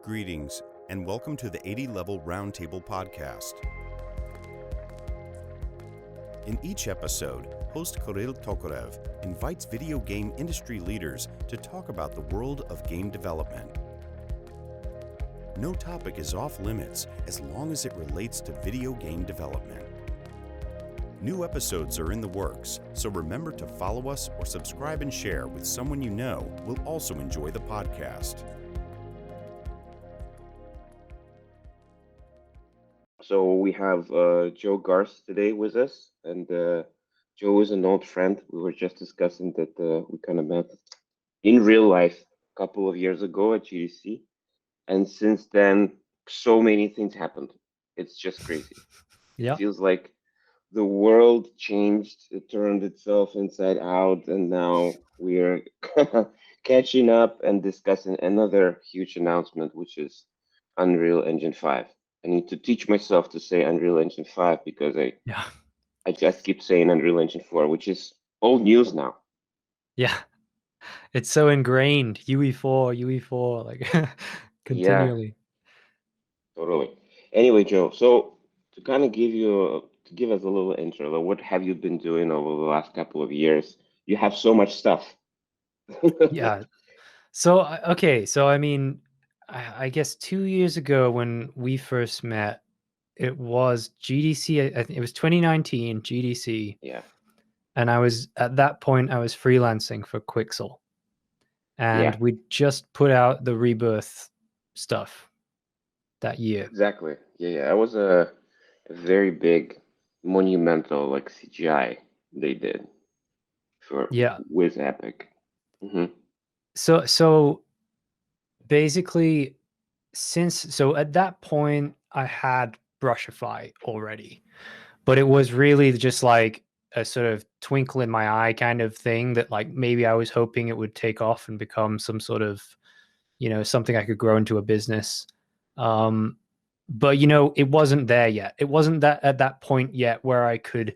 Greetings, and welcome to the 80 Level Roundtable Podcast. In each episode, host Kirill Tokarev invites video game industry leaders to talk about the world of game development. No topic is off limits as long as it relates to video game development. New episodes are in the works, so remember to follow us or subscribe and share with someone you know will also enjoy the podcast. So we have Joe Garth today with us, and Joe is an old friend. We were just discussing that we kind of met in real life a couple of years ago at GDC, and since then, so many things happened. It's just crazy. Yeah. It feels like the world changed, it turned itself inside out, and now we're catching up and discussing another huge announcement, which is Unreal Engine 5. I need to teach myself to say Unreal Engine 5 because I just keep saying Unreal Engine 4, which is old news now. Yeah. It's so ingrained. UE4, like continually. Yeah, totally. Anyway, Joe, so to kind of give us a little intro, like what have you been doing over the last couple of years? You have so much stuff. Yeah. So, okay. So, I mean, I guess 2 years ago when we first met, it was GDC. I think it was 2019 GDC. Yeah. And at that point, I was freelancing for Quixel. And we just put out the Rebirth stuff that year. Exactly. Yeah. It was a very big, monumental like CGI they did with Epic. Mm-hmm. So basically, at that point, I had Brushify already, but it was really just like a sort of twinkle in my eye kind of thing that like maybe I was hoping it would take off and become some sort of, something I could grow into a business. But it wasn't there yet. It wasn't that at that point yet where I could,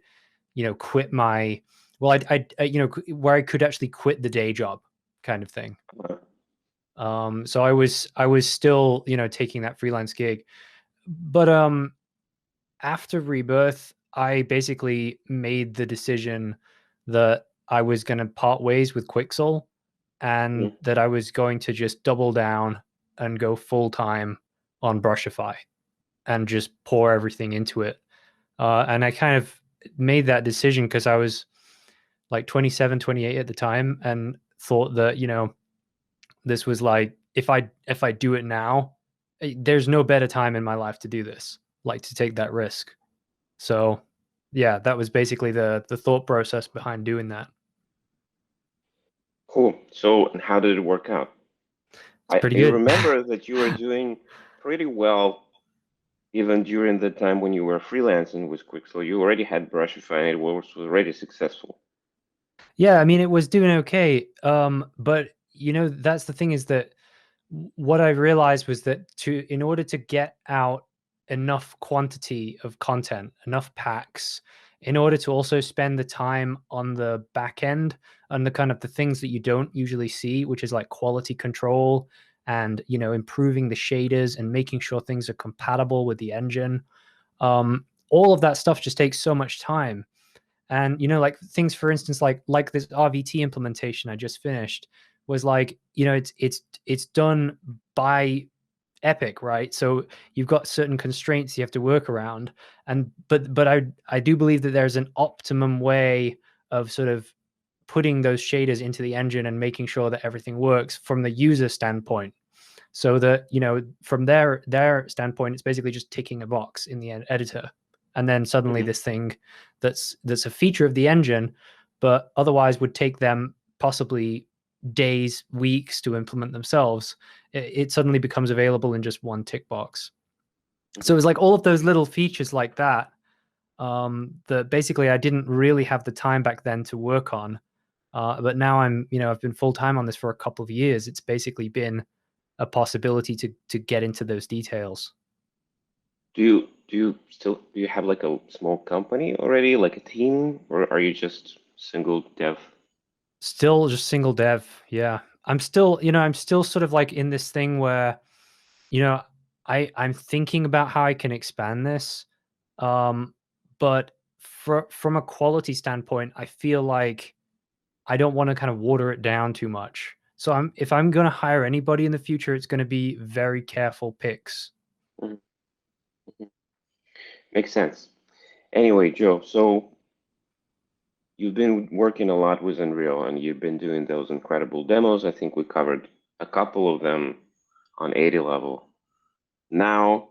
quit my, where I could actually quit the day job kind of thing. So I was still, taking that freelance gig, but after Rebirth, I basically made the decision that I was going to part ways with Quixel and that I was going to just double down and go full time on Brushify and just pour everything into it. And I kind of made that decision because I was like 27, 28 at the time and thought that, this was like, if I do it now, there's no better time in my life to do this, like to take that risk. So yeah, that was basically the thought process behind doing that. Cool. So how did it work out? I remember that you were doing pretty well even during the time when you were freelancing with Quixel. You already had Brushify and it was already successful. Yeah, I mean, it was doing okay. But that's the thing, is that what I realized was that in order to get out enough quantity of content, enough packs, in order to also spend the time on the back end and the kind of the things that you don't usually see, which is like quality control and, improving the shaders and making sure things are compatible with the engine. All of that stuff just takes so much time. And, like things, for instance, like this RVT implementation I just finished was like, it's done by Epic, right? So you've got certain constraints you have to work around. But I do believe that there's an optimum way of sort of putting those shaders into the engine and making sure that everything works from the user standpoint. So that, from their standpoint, it's basically just ticking a box in the editor. And then suddenly this thing that's a feature of the engine, but otherwise would take them possibly days, weeks to implement themselves, it suddenly becomes available in just one tick box. So it was like all of those little features like that, that basically I didn't really have the time back then to work on. But now I've been full time on this for a couple of years. It's basically been a possibility to get into those details. Do you have like a small company already, like a team, or are you just single dev? Still just single dev. Yeah. I'm still sort of like in this thing where I'm thinking about how I can expand this, but from a quality standpoint, I feel like I don't want to kind of water it down too much. So if I'm going to hire anybody in the future, it's going to be very careful picks. Mhm. Mhm. Makes sense. Anyway, Joe, so you've been working a lot with Unreal and you've been doing those incredible demos. I think we covered a couple of them on 80 level. Now,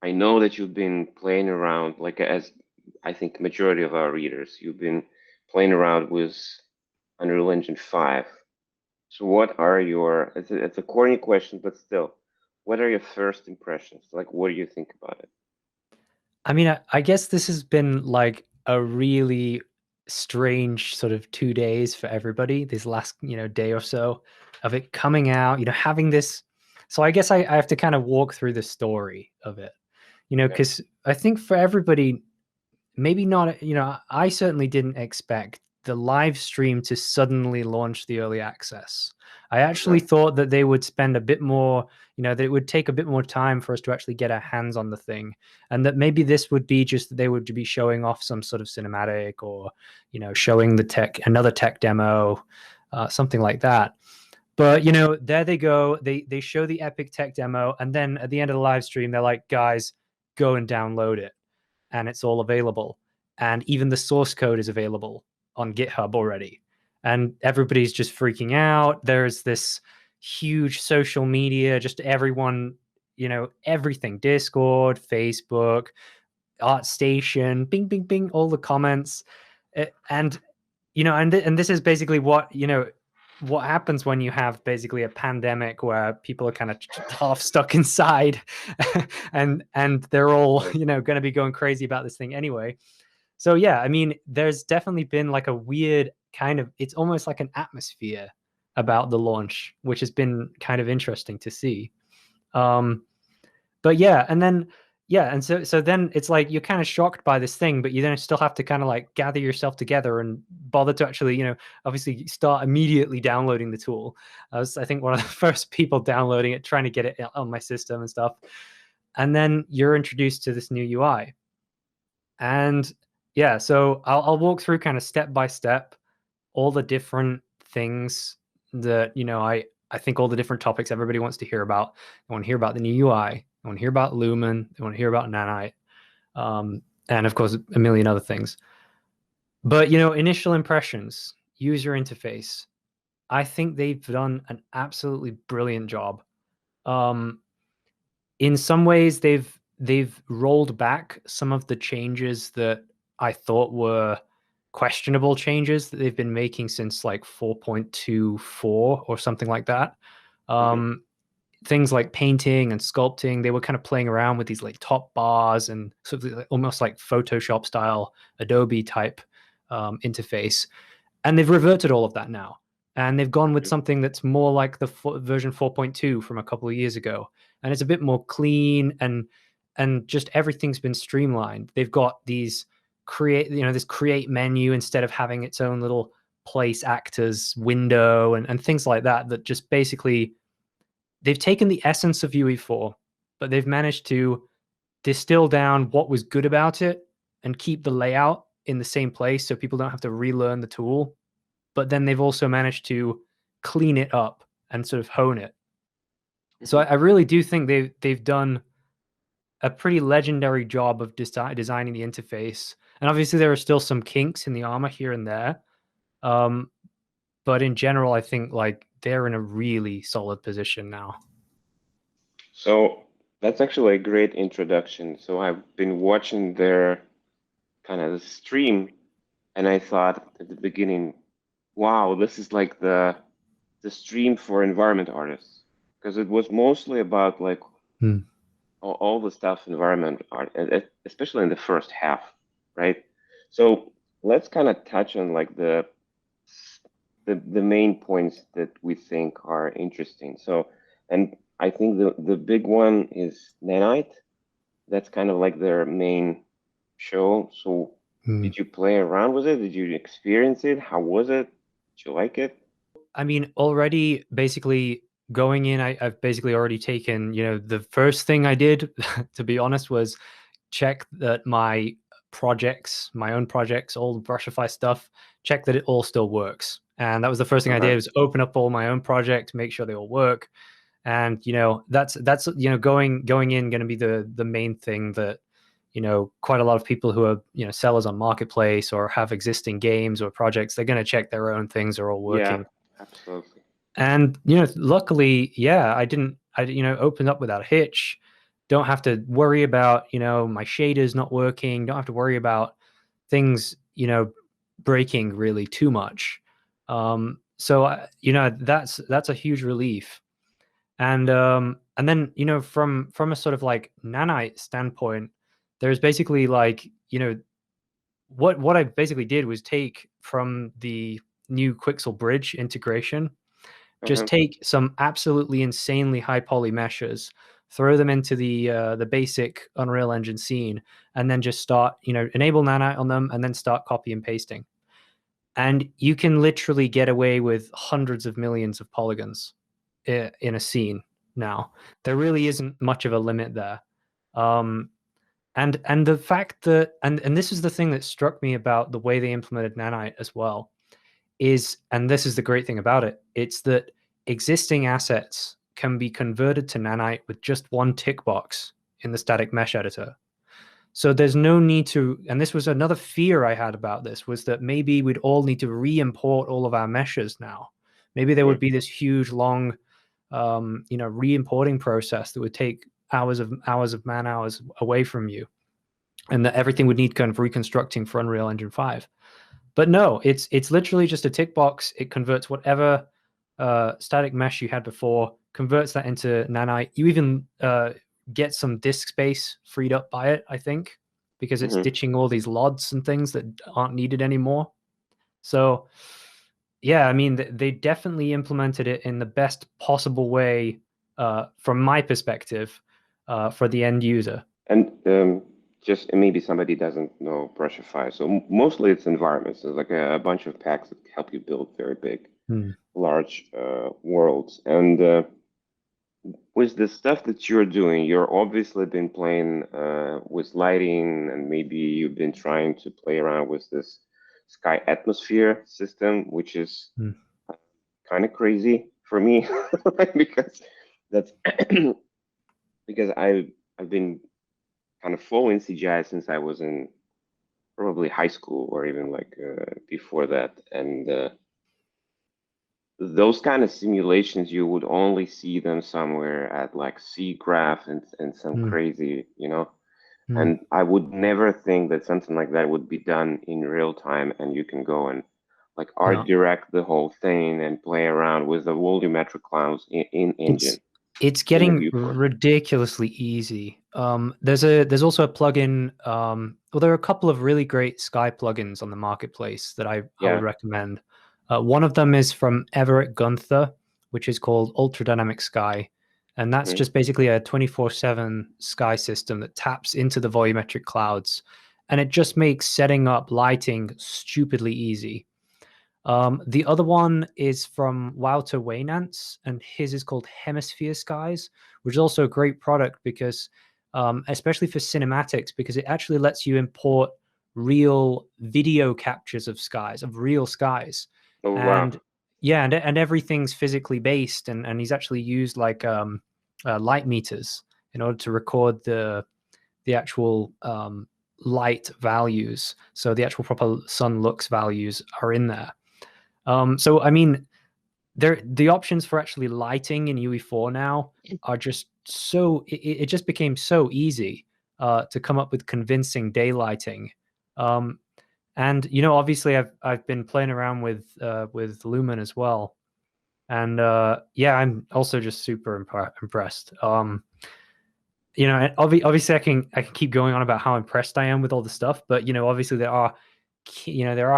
I know that you've been playing around, like as I think majority of our readers, you've been playing around with Unreal Engine 5. So what are your, it's a corny question, but still, what are your first impressions? Like, what do you think about it? I mean, I guess this has been like a really strange sort of 2 days for everybody, this last, day or so of it coming out, having this. So I guess I have to kind of walk through the story of it, Okay. because I think for everybody, maybe not, I certainly didn't expect the live stream to suddenly launch the early access. I actually Sure. thought that they would spend a bit more, that it would take a bit more time for us to actually get our hands on the thing. And that maybe this would be just that they would be showing off some sort of cinematic or, showing the tech, another tech demo, something like that. But there they go. They show the epic tech demo, and then at the end of the live stream, they're like, guys, go and download it, and it's all available. And even the source code is available on GitHub already. And everybody's just freaking out. There's this huge social media, just everyone, everything, Discord, Facebook, ArtStation, bing, bing, bing, all the comments. And, and this is basically what happens when you have basically a pandemic where people are kind of half stuck inside and they're all going to be going crazy about this thing anyway. So yeah, I mean, there's definitely been like a weird kind of, it's almost like an atmosphere about the launch, which has been kind of interesting to see. But yeah, and then yeah, and so then it's like you're kind of shocked by this thing, but you then still have to kind of like gather yourself together and bother to actually, obviously start immediately downloading the tool. I was, I think, one of the first people downloading it, trying to get it on my system and stuff. And then you're introduced to this new UI. And yeah, so I'll walk through kind of step by step all the different things that I think all the different topics everybody wants to hear about. They want to hear about the new UI. They want to hear about Lumen. They want to hear about Nanite, and of course a million other things. But initial impressions, user interface. I think they've done an absolutely brilliant job. In some ways, they've rolled back some of the changes that I thought were questionable changes that they've been making since like 4.24 or something like that. Mhm. Things like painting and sculpting, they were kind of playing around with these like top bars and sort of like, almost like Photoshop style, Adobe type interface. And they've reverted all of that now. And they've gone with Mhm. something that's more like the version 4.2 from a couple of years ago. And it's a bit more clean and just everything's been streamlined. They've got these this create menu instead of having its own little place actors window and things like that, that just basically they've taken the essence of UE4, but they've managed to distill down what was good about it and keep the layout in the same place so people don't have to relearn the tool. But then they've also managed to clean it up and sort of hone it. So Mhm. I really do think they've done a pretty legendary job of designing the interface. And obviously there are still some kinks in the armor here and there. Um, but in general, I think like they're in a really solid position now. So that's actually a great introduction. So I've been watching their kind of stream, and I thought at the beginning, wow, this is like the stream for environment artists, because it was mostly about like Hmm. all the stuff environment art, especially in the first half, right? So let's kind of touch on like the main points that we think are interesting. So, and I think the big one is Nanite. That's kind of like their main show. So, Hmm. did you play around with it? Did you experience it? How was it? Did you like it? I mean, already basically going in, I've basically already taken, the first thing I did, to be honest, was check that my own projects, all the Brushify stuff, check that it all still works. And that was the first thing I did, was open up all my own projects, make sure they all work. And that's going in going to be the main thing that quite a lot of people who are sellers on marketplace or have existing games or projects, they're going to check their own things are all working. Yeah, absolutely. And luckily, I opened up without a hitch. Don't have to worry about my shaders not working. Don't have to worry about things breaking really too much. So that's a huge relief. And then from a sort of like nanite standpoint, there's basically like what I basically did was take from the new Quixel Bridge integration, just take some absolutely insanely high poly meshes, throw them into the basic Unreal Engine scene, and then just start enable nanite on them, and then start copy and pasting. And you can literally get away with hundreds of millions of polygons in a scene now. There really isn't much of a limit there. And the fact that and this is the thing that struck me about the way they implemented nanite as well, and this is the great thing about it, it's that existing assets can be converted to nanite with just one tick box in the static mesh editor. So there's no need to, and this was another fear I had about this, was that maybe we'd all need to re-import all of our meshes now. Maybe there would be this huge long re-importing process that would take hours of man hours away from you, and that everything would need kind of reconstructing for Unreal Engine 5. But no, it's literally just a tick box. It converts whatever static mesh you had before, converts that into nanite. You even get some disk space freed up by it, I think, because it's ditching all these LODs and things that aren't needed anymore. So yeah, I mean, they definitely implemented it in the best possible way from my perspective for the end user. And just maybe somebody doesn't know Brushify. So mostly it's environments. There's like a bunch of packs that help you build very big, large worlds. And with the stuff that you're doing, you're obviously been playing with lighting, and maybe you've been trying to play around with this sky atmosphere system, which is kind of crazy for me, because that's because I've been kind of following CGI since I was in probably high school or even like before that, and those kind of simulations, you would only see them somewhere at like SIGGRAPH and some crazy, and I would never think that something like that would be done in real time, and you can go and like art direct the whole thing and play around with the volumetric clouds in engine. It's getting ridiculously easy. There's also a plugin. Well, there are a couple of really great Sky plugins on the marketplace that I would recommend. One of them is from Everett Gunther, which is called Ultra Dynamic Sky. And that's just basically a 24/7 sky system that taps into the volumetric clouds. And it just makes setting up lighting stupidly easy. The other one is from Wouter Waynants, and his is called Hemisphere Skies, which is also a great product because, especially for cinematics, because it actually lets you import real video captures of skies, of real skies. Oh, and wow. yeah, and everything's physically based, and he's actually used like light meters in order to record the actual light values. So the actual proper sun lux values are in there. So I mean, the options for actually lighting in UE4 now are just so it just became so easy to come up with convincing daylighting. And obviously I've been playing around with Lumen as well, and I'm also just super impressed. Obviously I can keep going on about how impressed I am with all the stuff, but obviously there are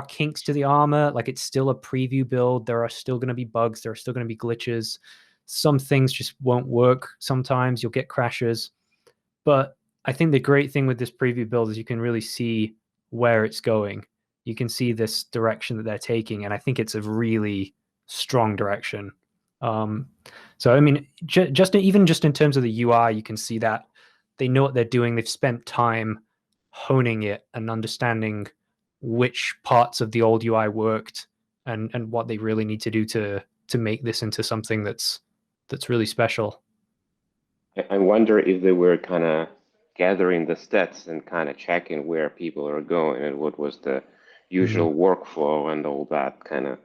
kinks to the armor. Like, it's still a preview build. There are still going to be bugs. There are still going to be glitches. Some things just won't work. Sometimes you'll get crashes. But I think the great thing with this preview build is you can really see where it's going. You can see this direction that they're taking, and I think it's a really strong direction. So I mean, just in terms of the UI, you can see that they know what they're doing. They've spent time honing it and understanding which parts of the old UI worked and what they really need to do to make this into something that's really special. I wonder if they were kind of gathering the stats and kind of checking where people are going and what was the usual workflow and all that kind of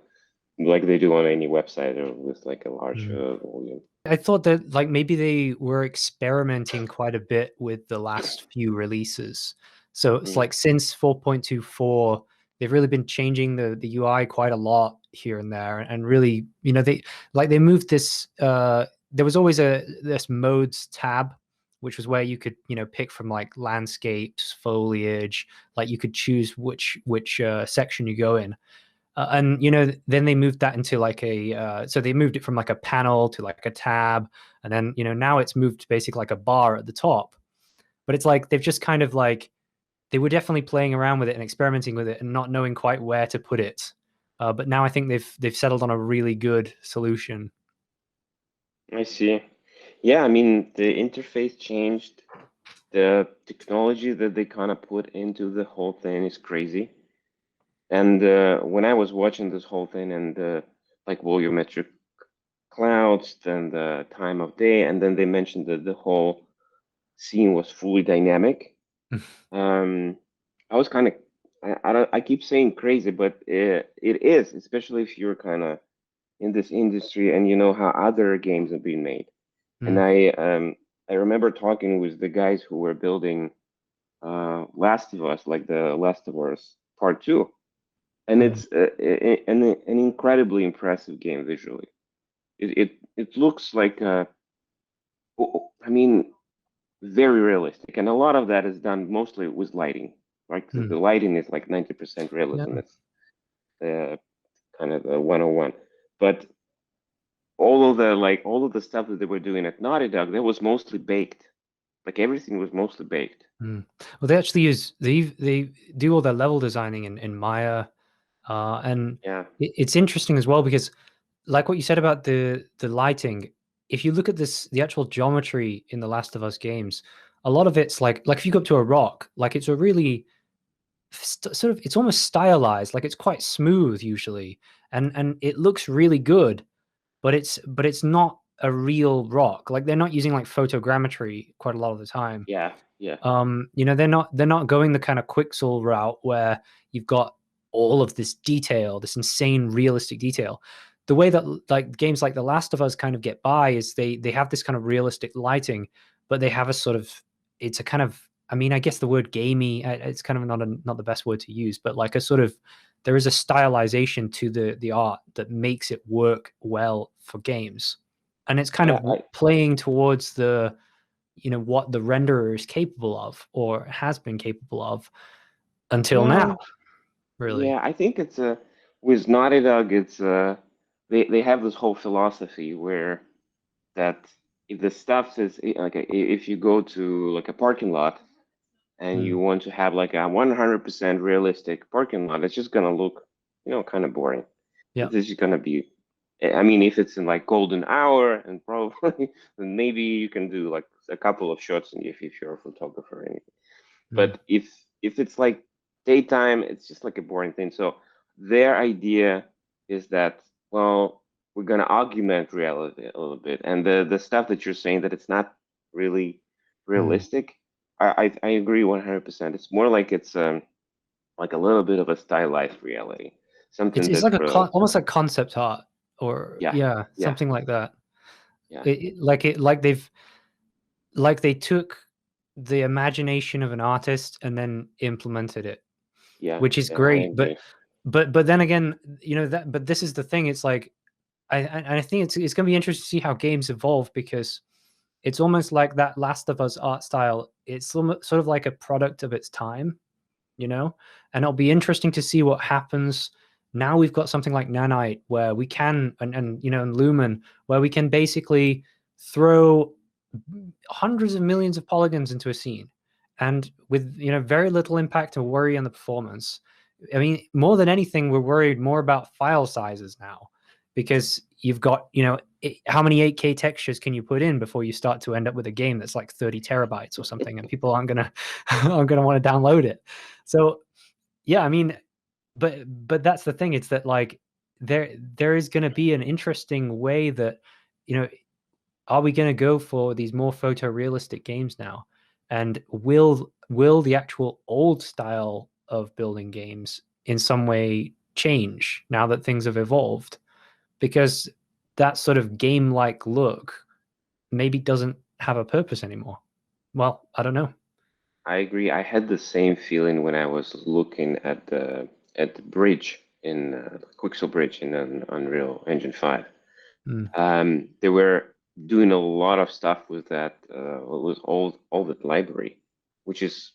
like they do on any website or with like a large volume. I thought that like maybe they were experimenting quite a bit with the last few releases. So it's like since 4.24, they've really been changing the UI quite a lot here and there, and really, they moved this. There was always this modes tab, which was where you could pick from like landscapes, foliage, like you could choose which section you go in. And then they moved that into like so they moved it from like a panel to like a tab, and then now it's moved to basically like a bar at the top. But it's like they've just kind of like they were definitely playing around with it and experimenting with it and not knowing quite where to put it. But now I think they've settled on a really good solution. I see. Yeah, I mean the interface changed. The technology that they kind of put into the whole thing is crazy. And when I was watching this whole thing and like volumetric clouds and the time of day, and then they mentioned that the whole scene was fully dynamic. I was kind of, I keep saying crazy, but it is, especially if you're kind of in this industry and you know how other games have been made. And I remember talking with the guys who were building Last of Us, like the Last of Us Part 2. And it's an incredibly impressive game visually. It looks like I mean, very realistic, and a lot of that is done mostly with lighting. Right, the lighting is like 90% realism. It's kind of the 101. But all of the stuff that they were doing at Naughty Dog, that was mostly baked. Like everything was mostly baked. Well, they actually they do all their level designing in Maya. And it's interesting as well because, like what you said about the lighting, if you look at the actual geometry in the Last of Us games, a lot of it's like if you go up to a rock, like it's a really sort of, it's almost stylized, like it's quite smooth usually, and it looks really good, but it's not a real rock. Like they're not using like photogrammetry quite a lot of the time. Yeah. They're not going the kind of Quixel route where you've got all of this detail, this insane realistic detail. The way that like games like The Last of Us kind of get by is they have this kind of realistic lighting, but they have a sort of, it's a kind of, I mean, I guess the word gamey, it's kind of not the best word to use, but like a sort of, there is a stylization to the art that makes it work well for games, and it's kind of playing towards the what the renderer is capable of or has been capable of until now, really. Yeah, I think it's with Naughty Dog, it's they have this whole philosophy where that if the stuff is like if you go to like a parking lot and you want to have like a 100% realistic parking lot, it's just gonna look kind of boring. It's just gonna be, I mean, if it's in like golden hour and probably then maybe you can do like a couple of shots if you're a photographer or anything. But if it's like daytime, it's just like a boring thing. So their idea is that, well, we're gonna augment reality a little bit, and the stuff that you're saying that it's not really realistic. I agree 100%. It's more like it's like a little bit of a stylized reality. Something it's like almost like concept art, or something like that. They took the imagination of an artist and then implemented it, which is great. But then again, but this is the thing. It's like I think it's going to be interesting to see how games evolve, because it's almost like that Last of Us art style. It's sort of like a product of its time, and it'll be interesting to see what happens. Now we've got something like Nanite where we can, and Lumen, where we can basically throw hundreds of millions of polygons into a scene, and with very little impact or worry on the performance. I mean, more than anything, we're worried more about file sizes now, because you've got how many 8K textures can you put in before you start to end up with a game that's like 30 terabytes or something, and people aren't gonna aren't gonna want to download it. So yeah, I mean, but that's the thing. It's that like there is going to be an interesting way that, you know, are we going to go for these more photorealistic games now, and will the actual old style of building games in some way change now that things have evolved? Because that sort of game-like look maybe doesn't have a purpose anymore. Well, I don't know. I agree. I had the same feeling when I was looking at the bridge in Quixel Bridge in Unreal Engine 5. They were doing a lot of stuff with that with all that library, which is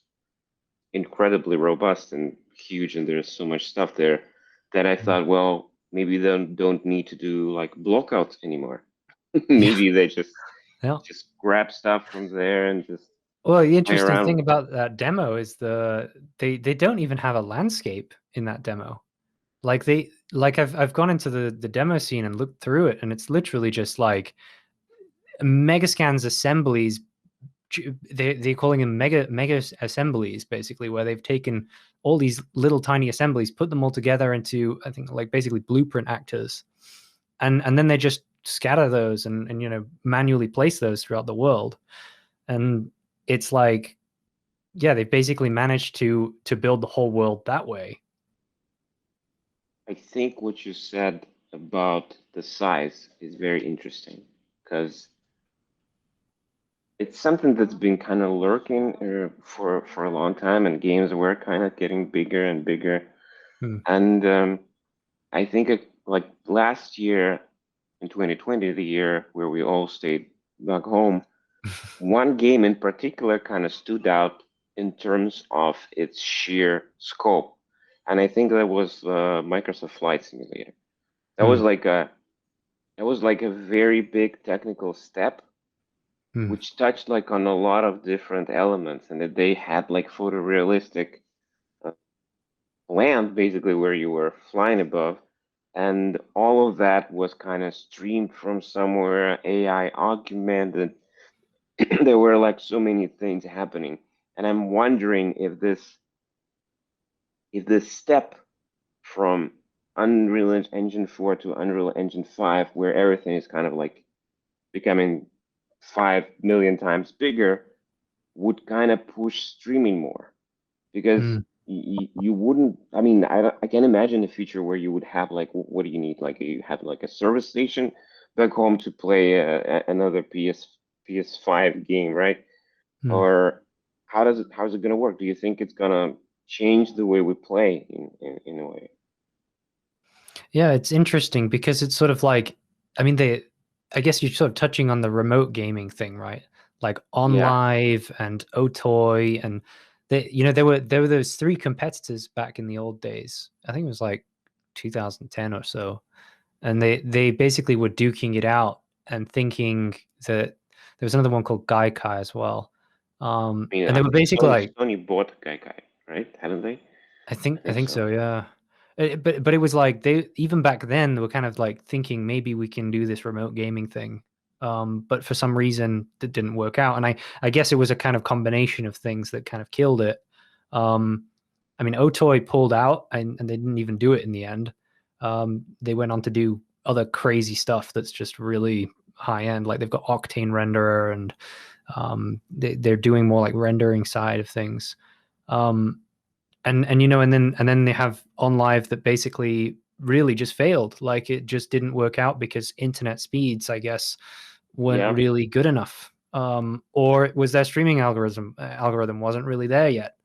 incredibly robust and huge, and there's so much stuff there that I thought, well, maybe they don't need to do like blockouts anymore. Maybe they just grab stuff from there and just. Well, the interesting thing about that demo is they don't even have a landscape in that demo. Like I've gone into the demo scene and looked through it, and it's literally just like Megascan's assemblies. They're calling them mega assemblies, basically, where they've taken all these little tiny assemblies, put them all together into, I think, like basically blueprint actors, and then they just scatter those and you know, manually place those throughout the world. And it's like, yeah, they've basically managed to build the whole world that way. I think what you said about the size is very interesting, because it's something that's been kind of lurking for a long time, and games were kind of getting bigger and bigger. And I think like last year in 2020, the year where we all stayed back home, one game in particular kind of stood out in terms of its sheer scope, and I think that was Microsoft Flight Simulator. That was like a very big technical step, which touched like on a lot of different elements, and that they had like photorealistic land basically where you were flying above, and all of that was kind of streamed from somewhere, AI augmented. There were like so many things happening, and I'm wondering if this step from Unreal Engine 4 to Unreal Engine 5, where everything is kind of like becoming 5 million times bigger, would kind of push streaming more, because you wouldn't. I mean, I can imagine a future where you would have like, what do you need? Like you have like a service station back home to play another PS5 game, right? Or how's it going to work? Do you think it's going to change the way we play in a way? Yeah, it's interesting because it's sort of like, I mean, I guess you're sort of touching on the remote gaming thing, right? Like OnLive and Otoy, and you know, there were those three competitors back in the old days. I think it was like 2010 or so, and they basically were duking it out and thinking that there was another one called Gaikai as well. And they were basically like, Sony bought Gaikai, right? Haven't they? I think so, yeah. But it was like they, even back then, they were kind of like thinking maybe we can do this remote gaming thing, but for some reason that didn't work out, and I guess it was a kind of combination of things that kind of killed it. I mean, Otoy pulled out, and they didn't even do it in the end. They went on to do other crazy stuff that's just really high end, like they've got Octane renderer, and they're doing more like rendering side of things. And you know, and then they have OnLive that basically really just failed. Like it just didn't work out because internet speeds, I guess, weren't really good enough. Or it was their streaming algorithm wasn't really there yet.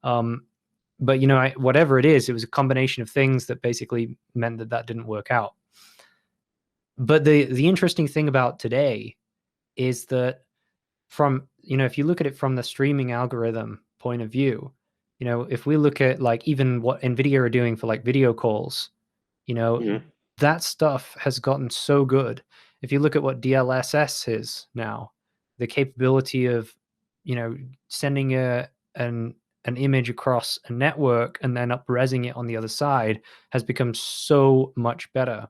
But you know, whatever it is, it was a combination of things that basically meant that didn't work out. But the interesting thing about today is that, from, you know, if you look at it from the streaming algorithm point of view, you know, if we look at like even what NVIDIA are doing for like video calls, you know, that stuff has gotten so good. If you look at what DLSS is now, the capability of, you know, sending an image across a network and then up-resing it on the other side has become so much better.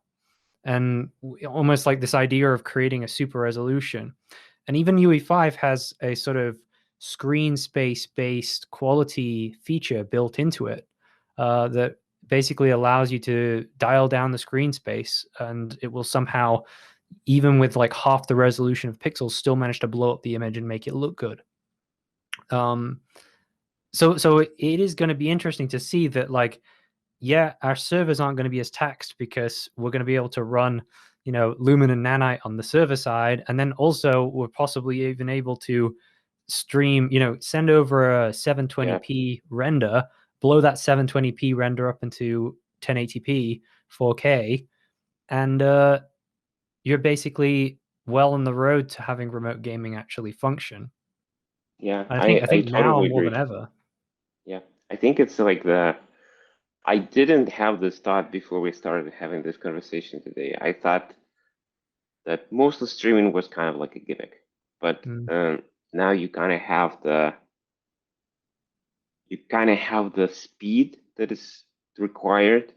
and almost like this idea of creating a super resolution. And even UE5 has a sort of screen space based quality feature built into it that basically allows you to dial down the screen space, and it will somehow, even with like half the resolution of pixels, still manage to blow up the image and make it look good. So it is going to be interesting to see that, like, yeah, our servers aren't going to be as taxed because we're going to be able to run, Lumen and Nanite on the server side, and then also we're possibly even able to stream, send over a 720p render, blow that 720p render up into 1080p 4K, and you're basically well on the road to having remote gaming actually function. Yeah, And I think now totally more agree. than ever. Yeah, I think it's like I didn't have this thought before we started having this conversation today. I thought that most of streaming was kind of like a gimmick, but now you kind of have the speed that is required,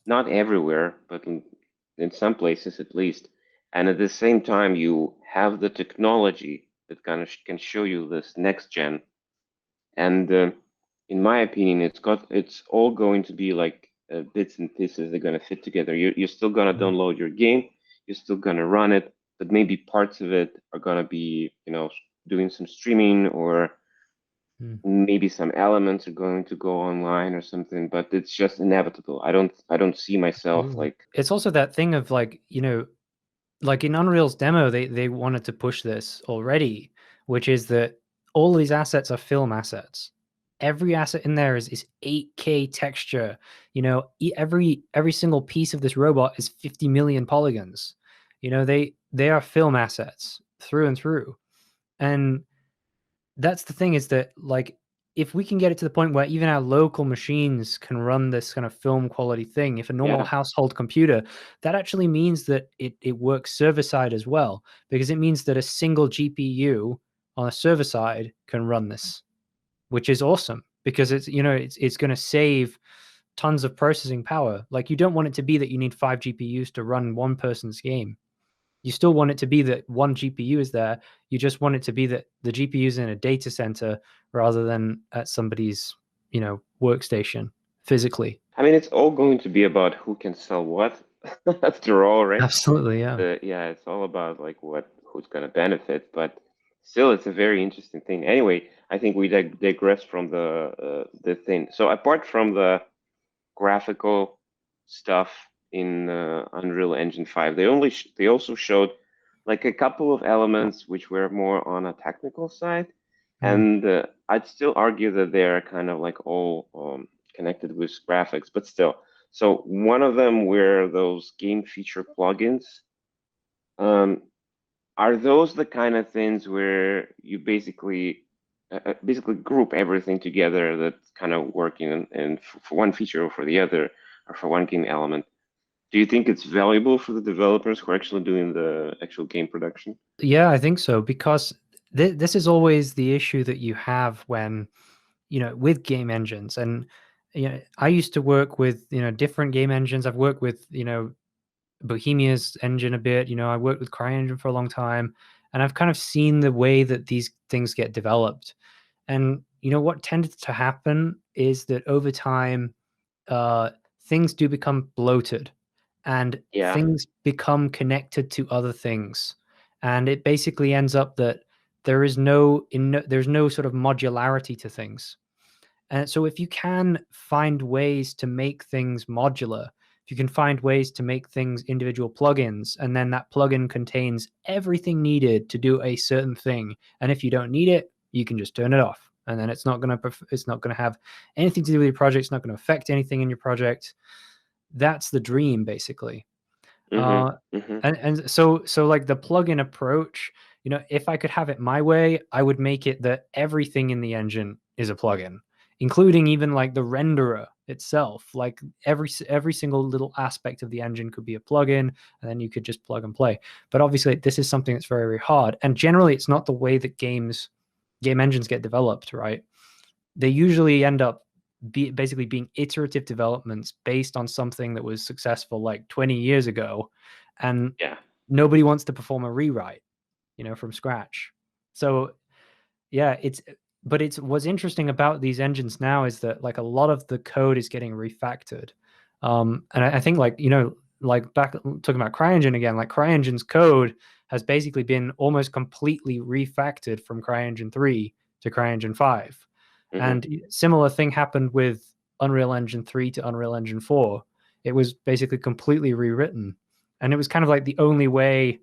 not everywhere, but in some places at least. And at the same time, you have the technology that kind of can show you this next gen. And in my opinion, it's all going to be like bits and pieces that are going to fit together. You're still going to download your game, you're still going to run it, but maybe parts of it are going to be, doing some streaming, or maybe some elements are going to go online or something. But it's just inevitable. I don't see myself like. It's also that thing of like, like in Unreal's demo, they wanted to push this already, which is that all these assets are film assets. Every asset in there is 8K texture. Every single piece of this robot is 50 million polygons. They are film assets through and through. And that's the thing, is that, like, if we can get it to the point where even our local machines can run this kind of film quality thing, if a normal household computer, that actually means that it works server side as well, because it means that a single GPU on a server side can run this, which is awesome, because it's going to save tons of processing power. Like, you don't want it to be that you need 5 GPUs to run one person's game. You still want it to be that one GPU is there. You just want it to be that the GPU is in a data center rather than at somebody's, workstation physically. I mean, it's all going to be about who can sell what, after all, right? Absolutely, yeah. Yeah, it's all about like who's going to benefit, but still, it's a very interesting thing. Anyway, I think we digress from the thing. So apart from the graphical stuff in Unreal Engine 5, they also showed like a couple of elements which were more on a technical side, and I'd still argue that they're kind of like all connected with graphics, but still. So one of them were those game feature plugins. Are those the kind of things where you basically group everything together that's kind of working and for one feature or for the other, or for one game element? Do you think it's valuable for the developers who are actually doing the actual game production? Yeah, I think so, because this is always the issue that you have when, with game engines. And, I used to work with, different game engines. I've worked with, Bohemia's engine a bit. I worked with CryEngine for a long time, and I've kind of seen the way that these things get developed. And what tended to happen is that over time, things do become bloated, and things become connected to other things, and it basically ends up that there's no sort of modularity to things. And so if you can find ways to make things modular, if you can find ways to make things individual plugins, and then that plugin contains everything needed to do a certain thing, and if you don't need it, you can just turn it off, and then it's not going to have anything to do with your project. It's not going to affect anything in your project. That's the dream, basically. And so like the plugin approach, if I could have it my way, I would make it that everything in the engine is a plugin, including even like the renderer itself. Like every single little aspect of the engine could be a plugin, and then you could just plug and play. But obviously, this is something that's very, very hard, and generally, it's not the way that game engines get developed, right? They usually end up basically being iterative developments based on something that was successful like 20 years ago, and Yeah. nobody wants to perform a rewrite, from scratch. So yeah, what's interesting about these engines now is that like a lot of the code is getting refactored. And I think like back talking about CryEngine again, like CryEngine's code has basically been almost completely refactored from CryEngine 3 to CryEngine 5. Mm-hmm. And similar thing happened with Unreal Engine 3 to Unreal Engine 4. It was basically completely rewritten. And it was kind of like the only way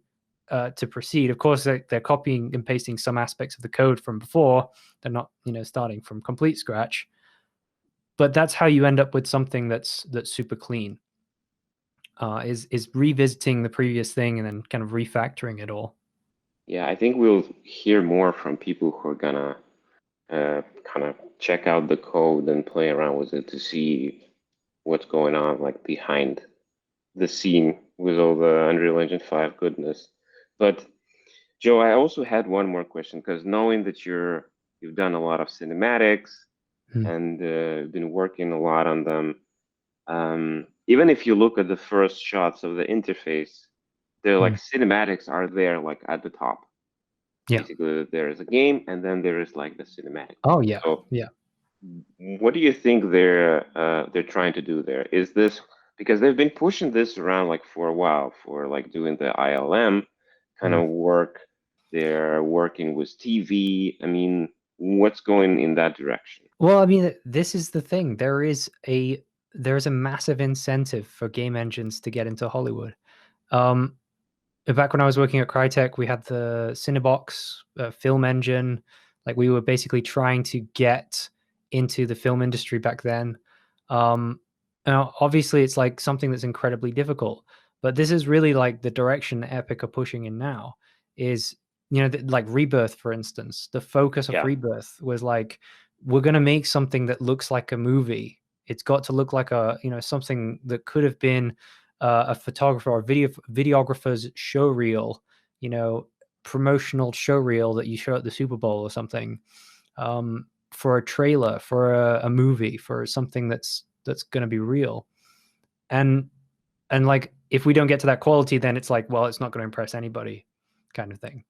to proceed. Of course, they're copying and pasting some aspects of the code from before. They're not, starting from complete scratch. But that's how you end up with something that's super clean. Is revisiting the previous thing and then kind of refactoring it all. Yeah, I think we'll hear more from people who are gonna kind of check out the code and play around with it to see what's going on, like behind the scene with all the Unreal Engine 5 goodness. But Joe, I also had one more question, because knowing that you've done a lot of cinematics and been working a lot on them, even if you look at the first shots of the interface, they're like cinematics are there like at the top. Yeah. Basically, there is a game, and then there is like the cinematic. Oh yeah. So, yeah. What do you think they're trying to do there? Is this because they've been pushing this around like for a while, for like doing the ILM kind of work? They're working with TV. I mean, what's going in that direction? Well, I mean, this is the thing. There's a massive incentive for game engines to get into Hollywood. Back when I was working at Crytek, we had the Cinebox film engine. Like we were basically trying to get into the film industry back then. Now, obviously, it's like something that's incredibly difficult, but this is really like the direction Epic are pushing in now. Is like Rebirth, for instance. The focus of Rebirth was like, we're going to make something that looks like a movie. It's got to look like a something that could have been a photographer or videographer's show reel, promotional show reel that you show at the Super Bowl or something, for a trailer, for a movie, for something that's going to be real. And like, if we don't get to that quality, then it's like, well, it's not going to impress anybody, kind of thing.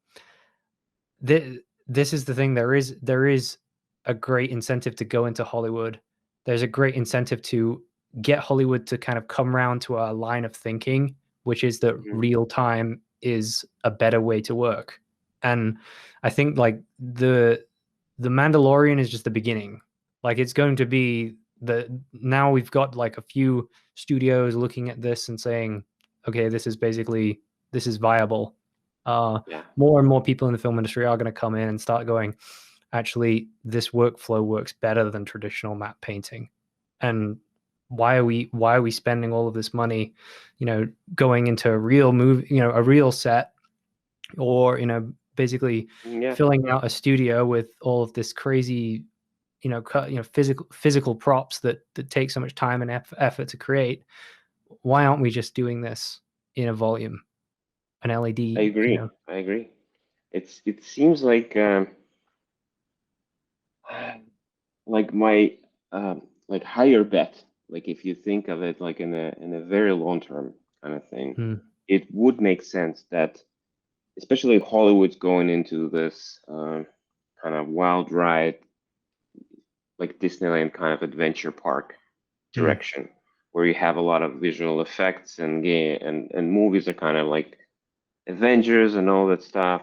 This is the thing. There is a great incentive to go into Hollywood. There's a great incentive to get Hollywood to kind of come around to a line of thinking, which is that real time is a better way to work. And I think like the Mandalorian is just the beginning. Like it's going to be now we've got like a few studios looking at this and saying, okay, this is viable. More and more people in the film industry are going to come in and start going, actually, this workflow works better than traditional matte painting. And why are we spending all of this money, going into a real movie, a real set, or, basically filling out a studio with all of this crazy, physical props that take so much time and effort to create. Why aren't we just doing this in a volume, an LED? I agree. I agree. It seems like my like higher bet. Like if you think of it like in a very long term kind of thing, it would make sense that, especially Hollywood's going into this kind of wild ride, like Disneyland kind of adventure park direction, where you have a lot of visual effects and movies are kind of like Avengers and all that stuff.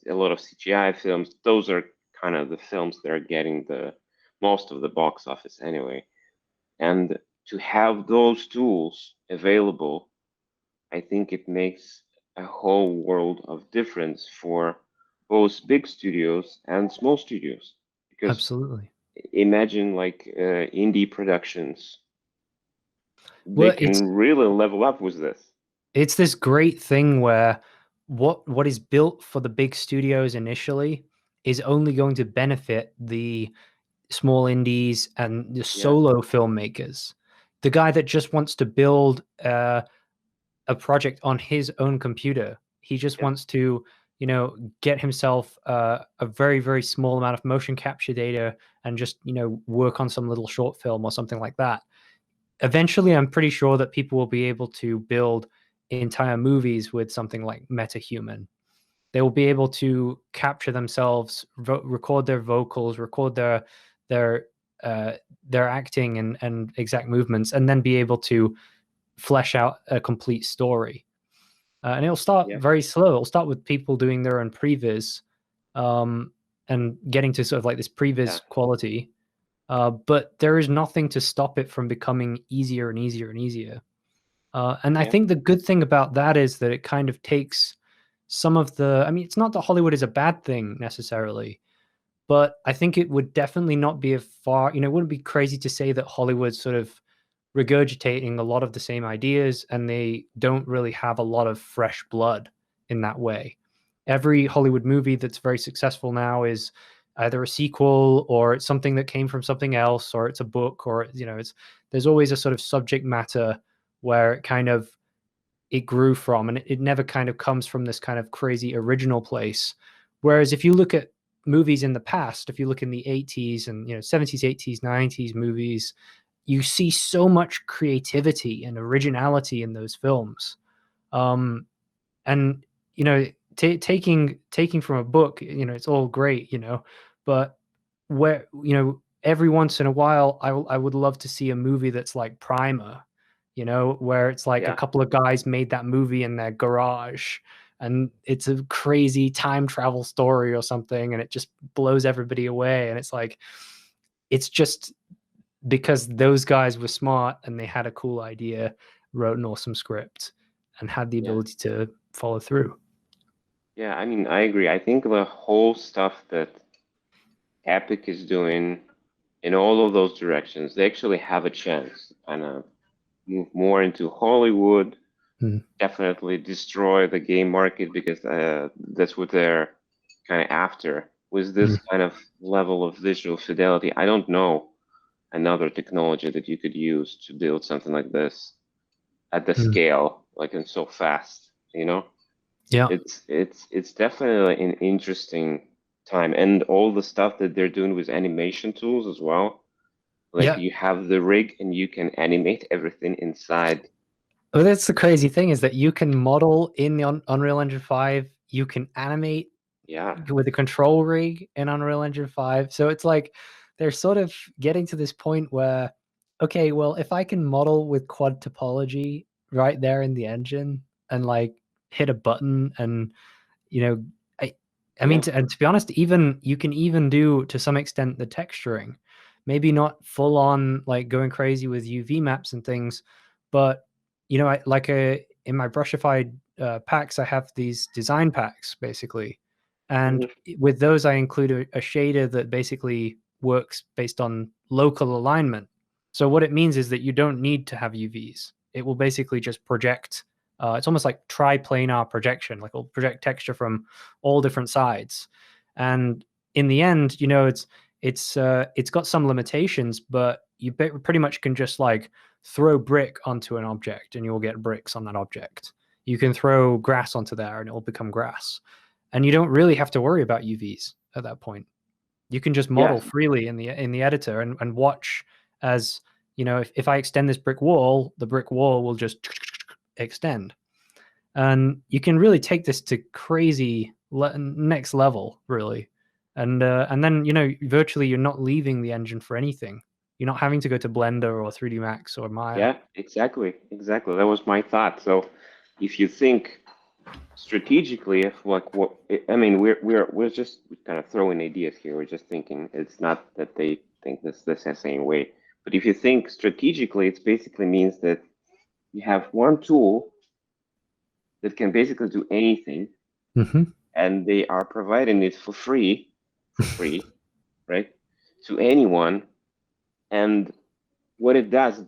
A lot of CGI films. Those are kind of the films that are getting the most of the box office anyway. And to have those tools available, I think it makes a whole world of difference for both big studios and small studios. Because absolutely, imagine like indie productions, they can really level up with this. It's this great thing where what is built for the big studios initially is only going to benefit the small indies and the solo filmmakers. The guy that just wants to build a project on his own computer. He just wants to get himself a very, very small amount of motion capture data and just, work on some little short film or something like that. Eventually, I'm pretty sure that people will be able to build entire movies with something like MetaHuman. They will be able to capture themselves, record their vocals, record their their acting and exact movements, and then be able to flesh out a complete story. And it'll start Yeah. very slow. It'll start with people doing their own previs, and getting to sort of like this previs quality. But there is nothing to stop it from becoming easier and easier and easier. And I think the good thing about that is that it kind of takes some of I mean, it's not that Hollywood is a bad thing necessarily, but I think it would definitely not be it wouldn't be crazy to say that Hollywood's sort of regurgitating a lot of the same ideas and they don't really have a lot of fresh blood in that way. Every Hollywood movie that's very successful now is either a sequel or it's something that came from something else or it's a book or there's always a sort of subject matter where it grew from, and it never kind of comes from this kind of crazy original place. Whereas if you look at movies in the past, if you look in the 80s and 70s, 80s, 90s movies, you see so much creativity and originality in those films. And taking from a book, it's all great, but where every once in a while I would love to see a movie that's like Primer, where it's like a couple of guys made that movie in their garage and it's a crazy time travel story or something and it just blows everybody away. And it's just because those guys were smart and they had a cool idea, wrote an awesome script, and had the ability to follow through. Yeah, I mean, I agree. I think the whole stuff that Epic is doing in all of those directions, they actually have a chance to kind of move more into Hollywood, definitely destroy the game market because that's what they're kind of after. With this kind of level of visual fidelity, I don't know another technology that you could use to build something like this at the scale, like and so fast, Yeah. It's definitely an interesting time, and all the stuff that they're doing with animation tools as well. Like you have the rig and you can animate everything inside. Well, that's the crazy thing is that you can model in the Unreal Engine 5, you can animate with the control rig in Unreal Engine 5. So it's like they're sort of getting to this point where, okay, well, if I can model with quad topology right there in the engine and like hit a button and, I mean, to be honest, even you can even do to some extent the texturing, maybe not full on like going crazy with UV maps and things, but in my Brushify packs, I have these design packs basically. And with those, I include a shader that basically works based on local alignment. So what it means is that you don't need to have UVs. It will basically just project. It's almost like triplanar projection, like it'll project texture from all different sides. And in the end, it's got some limitations, but you pretty much can just like throw brick onto an object and you'll get bricks on that object. You can throw grass onto there and it will become grass. And you don't really have to worry about UVs at that point. You can just model freely in the editor and watch as, if I extend this brick wall, the brick wall will just extend. And you can really take this to crazy next level, really. And then, virtually you're not leaving the engine for anything. You're not having to go to Blender or 3D Max or Maya. Yeah, exactly. That was my thought. So if you think strategically, we're just kind of throwing ideas here. We're just thinking. It's not that they think this the same way. But if you think strategically, it basically means that you have one tool that can basically do anything, and they are providing it for free, right, to anyone. And what it does,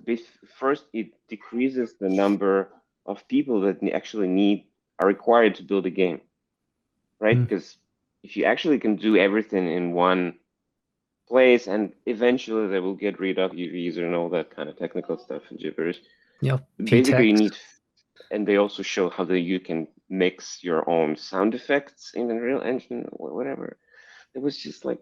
first, it decreases the number of people that actually are required to build a game, right? Because if you actually can do everything in one place, and eventually they will get rid of UVs and all that kind of technical stuff and gibberish. Yeah. Basically, you need, and they also show how you can mix your own sound effects in Unreal Engine or whatever. It was just like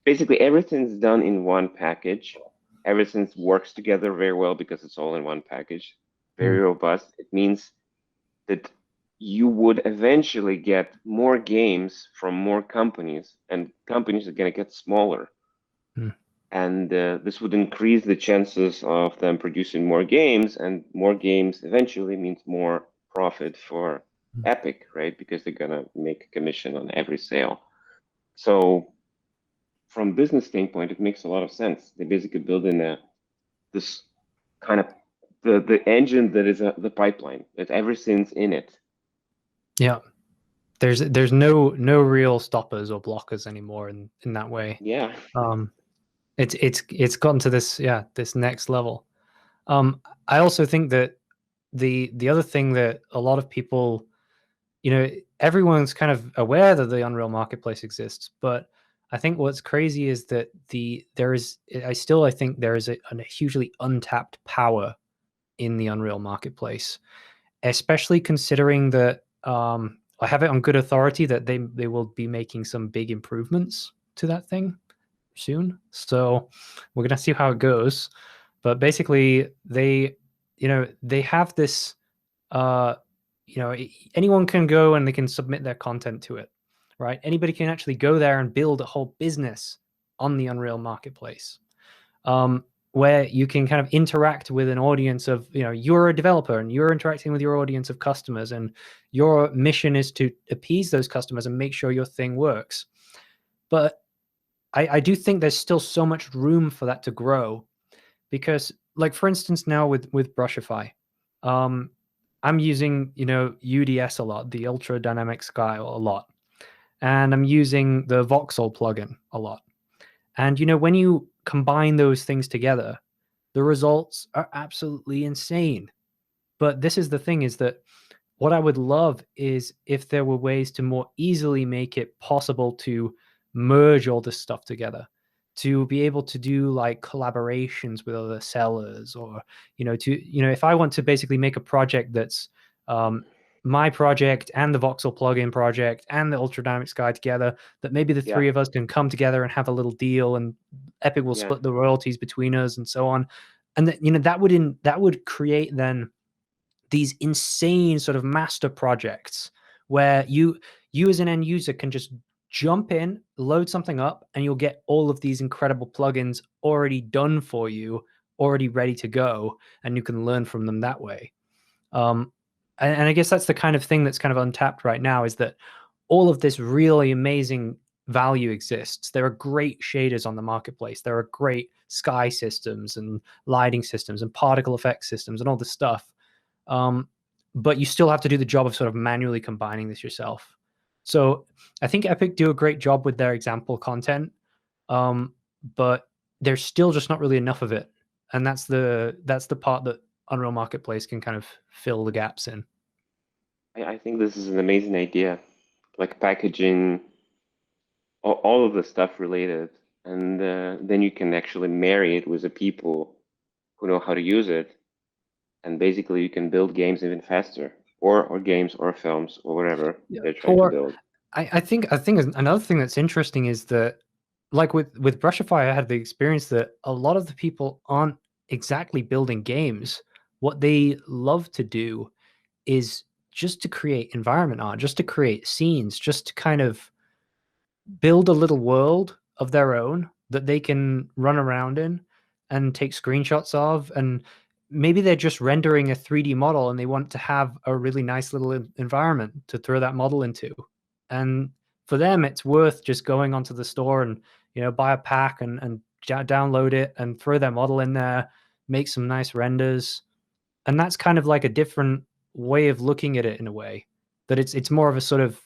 basically everything's done in one package. Everything works together very well because it's all in one package. Very robust. It means that you would eventually get more games from more companies, and companies are going to get smaller. And this would increase the chances of them producing more games, and more games eventually means more profit for Epic, right? Because they're going to make a commission on every sale. So from business standpoint, it makes a lot of sense. They basically build in this kind of the engine that is the pipeline, that everything's in it. Yeah. There's no real stoppers or blockers anymore in that way. Yeah. It's gotten to this next level. I also think that the other thing that a lot of people, everyone's kind of aware that the Unreal Marketplace exists, but I think what's crazy is that I think there is a hugely untapped power in the Unreal Marketplace, especially considering that I have it on good authority that they will be making some big improvements to that thing soon. So we're gonna see how it goes. But basically, they have this. Anyone can go and they can submit their content to it, right? Anybody can actually go there and build a whole business on the Unreal Marketplace, where you can kind of interact with an audience of, you're a developer and you're interacting with your audience of customers, and your mission is to appease those customers and make sure your thing works. But I do think there's still so much room for that to grow, because, like, for instance, now with Brushify, I'm using UDS a lot, the Ultra Dynamic Sky a lot, and I'm using the Voxel plugin a lot. And when you combine those things together, the results are absolutely insane. But this is the thing, is that what I would love is if there were ways to more easily make it possible to merge all this stuff together, to be able to do like collaborations with other sellers, or if I want to basically make a project that's my project and the Voxel plugin project and the Ultra Dynamic Sky together, that maybe the three of us can come together and have a little deal, and Epic will split the royalties between us and so on. And that would create then these insane sort of master projects where you as an end user can just jump in, load something up, and you'll get all of these incredible plugins already done for you, already ready to go, and you can learn from them that way. And I guess that's the kind of thing that's kind of untapped right now, is that all of this really amazing value exists. There are great shaders on the marketplace. There are great sky systems and lighting systems and particle effect systems and all this stuff. But you still have to do the job of sort of manually combining this yourself. So I think Epic do a great job with their example content, but there's still just not really enough of it, and that's the part that Unreal Marketplace can kind of fill the gaps in. I think this is an amazing idea, like packaging all of the stuff related, and then you can actually marry it with the people who know how to use it, and basically you can build games even faster, or games or films or whatever they're trying to build. I think another thing that's interesting is that, like with Brushify, I had the experience that a lot of the people aren't exactly building games. What they love to do is just to create environment art, just to create scenes, just to kind of build a little world of their own that they can run around in and take screenshots of. And maybe they're just rendering a 3D model and they want to have a really nice little environment to throw that model into. And for them, it's worth just going onto the store and, buy a pack and download it and throw their model in there, make some nice renders. And that's kind of like a different way of looking at it, in a way that it's more of a sort of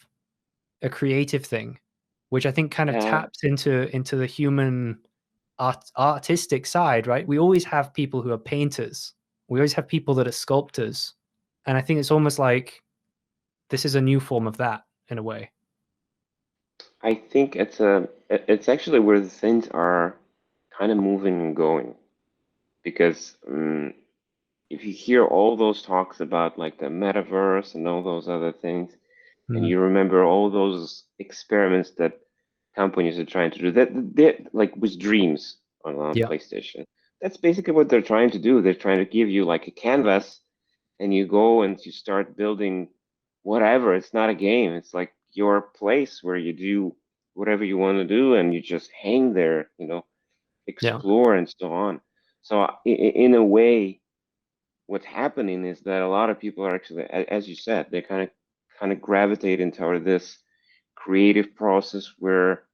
a creative thing, which I think kind of taps into the human artistic side, right? We always have people who are painters. We always have people that are sculptors. And I think it's almost like this is a new form of that, in a way. I think it's actually where the things are kind of moving and going, because if you hear all those talks about like the metaverse and all those other things, and Mm. you remember all those experiments that companies are trying to do, that they like with dreams on Yeah. PlayStation. That's basically what they're trying to do. They're trying to give you like a canvas, and you go and you start building whatever. It's not a game. It's like your place where you do whatever you want to do, and you just hang there, Yeah. explore and so on. So in a way, what's happening is that a lot of people are actually, as you said, they kind of gravitating toward this creative process where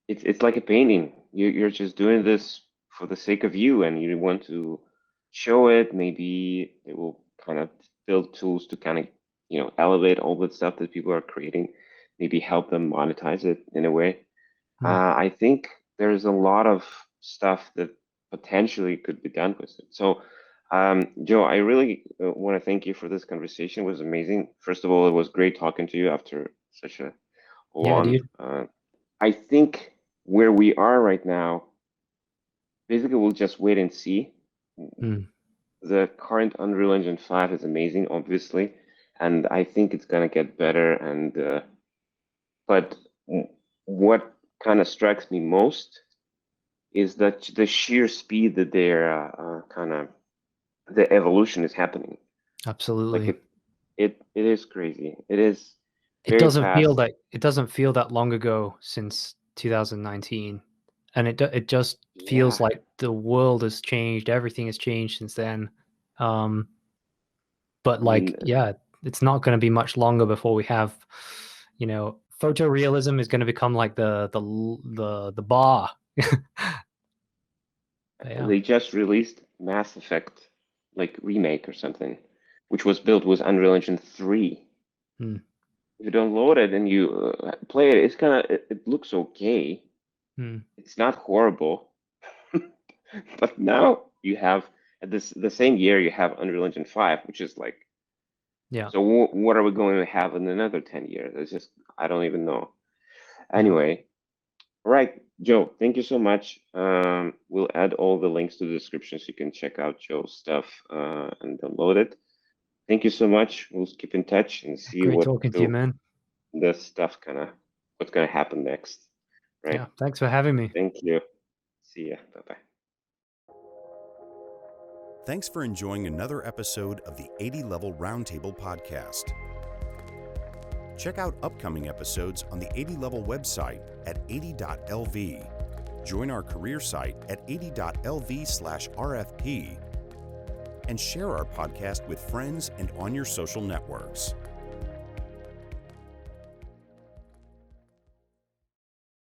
it's like a painting. You're just doing this for the sake of you, and you want to show it. Maybe it will kind of build tools to kind of elevate all the stuff that people are creating. Maybe help them monetize it in a way. Mm. I think there's a lot of stuff that potentially could be done with it. So, Joe, I really want to thank you for this conversation. It was amazing. First of all, it was great talking to you after such a Yeah, long. dude. I think where we are right now, basically, we'll just wait and see. Mm. The current Unreal Engine 5 is amazing, obviously, and I think it's gonna get better. And but what kind of strikes me most is that the sheer speed that they're kind of the evolution is happening. Like Absolutely. it is crazy. It is It very doesn't feel fast. that it doesn't feel that long ago since 2019, and it just Yeah. feels like the world has changed. Everything has changed since then. But I mean, like, yeah, it's not going to be much longer before we have, photorealism is going to become like the bar. But yeah. they just released Mass Effect like remake or something, which was built with Unreal Engine 3. Hmm. If you don't load it and you play it, it's kind of it looks okay. Hmm. It's not horrible. But now you have the same year you have Unreal Engine 5, which is like, Yeah. so what are we going to have in another 10 years? It's just, I don't even know. Yeah. Anyway, all right, Joe, thank you so much. We'll add all the links to the description so you can check out Joe's stuff and download it. Thank you so much. We'll keep in touch and see Great what talking to you, man. the stuff what's gonna happen next. Right? Yeah. Thanks for having me. Thank you. See ya. Bye bye. Thanks for enjoying another episode of the 80 Level Roundtable podcast. Check out upcoming episodes on the 80 Level website at 80.lv. Join our career site at 80.lv/RFP. And share our podcast with friends and on your social networks.